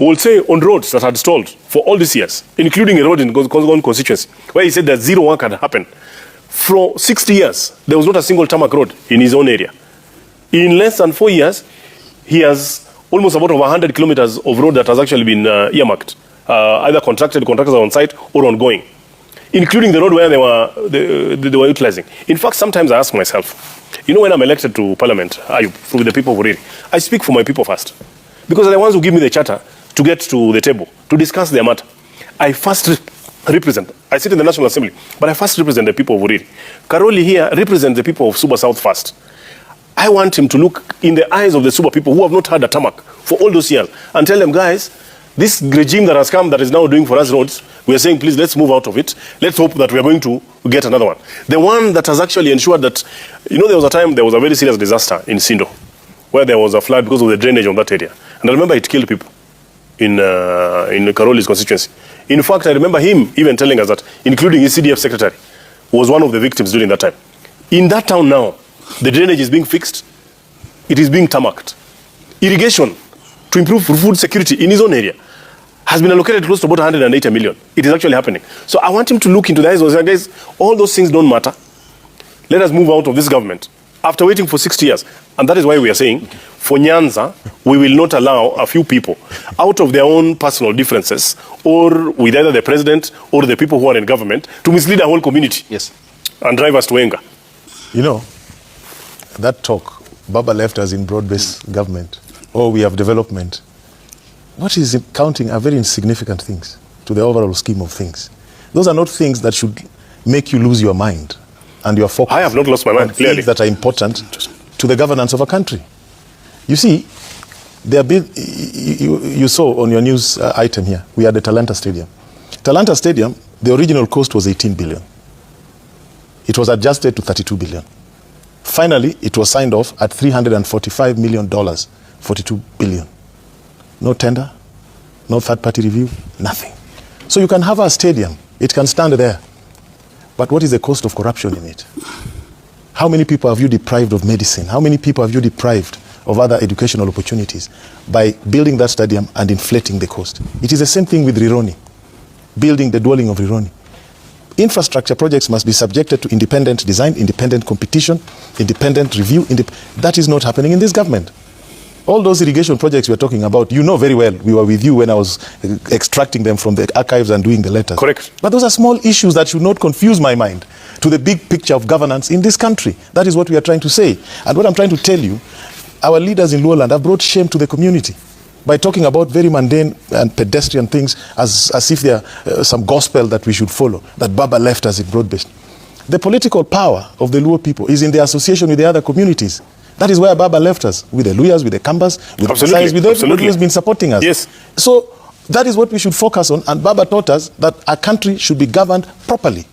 will say on roads that had stalled for all these years, including a road in Gongon constituency, where he said that zero work had happened. For 60 years, there was not a single tarmac road in his own area. In less than 4 years, he has almost about over 100 kilometers of road that has actually been earmarked, either contractors are on site or ongoing, including the road where they were utilizing. In fact, sometimes I ask myself, you know, when I'm elected to parliament, through the people of Uriri, I speak for my people first, because they're the ones who give me the charter to get to the table, to discuss their matter. I first represent, I sit in the National Assembly, but I first represent the people of Uriri. Caroli here represents the people of Suba South first. I want him to look in the eyes of the Suba people who have not had a tarmac for all those years and tell them, guys, this regime that has come that is now doing for us roads, we are saying, please, let's move out of it. Let's hope that we are going to get another one. The one that has actually ensured that, you know, there was a time, there was a very serious disaster in Sindo, where there was a flood because of the drainage on that area. And I remember it killed people in Caroli's constituency. In fact, I remember him even telling us that, including his CDF secretary, was one of the victims during that time. In that town now, the drainage is being fixed. It is being tarmacked. Irrigation to improve food security in his own area has been allocated close to about 180 million. It is actually happening. So I want him to look into the eyes and say, guys, all those things don't matter. Let us move out of this government after waiting for 60 years. And that is why we are saying, for Nyanza, we will not allow a few people out of their own personal differences or with either the president or the people who are in government to mislead a whole community. Yes. And drive us to anger. You know, that talk, Baba left us in broad-based government, or we have development. What is counting are very insignificant things to the overall scheme of things. Those are not things that should make you lose your mind and your focus. I have not lost my mind, clearly. Things that are important to the governance of a country. You see, you saw on your news item here, we had the Talanta Stadium. Talanta Stadium, the original cost was 18 billion. It was adjusted to 32 billion. Finally, it was signed off at $345 million, 42 billion. No tender, no third-party review, nothing. So you can have a stadium, it can stand there. But what is the cost of corruption in it? How many people have you deprived of medicine? How many people have you deprived of other educational opportunities by building that stadium and inflating the cost? It is the same thing with Rironi, building the dwelling of Rironi. Infrastructure projects must be subjected to independent design, independent competition, independent review. That is not happening in this government. All those irrigation projects we are talking about, you know very well, we were with you when I was extracting them from the archives and doing the letters. Correct. But those are small issues that should not confuse my mind to the big picture of governance in this country. That is what we are trying to say. And what I'm trying to tell you, our leaders in Luoland have brought shame to the community by talking about very mundane and pedestrian things as if they are some gospel that we should follow, that Baba left us in broad-based. The political power of the Luo people is in the association with the other communities. That is where Baba left us, with the Luyas, with the Kambas, with the Masais, with everybody who has been supporting us. Yes. So that is what we should focus on, and Baba taught us that a country should be governed properly.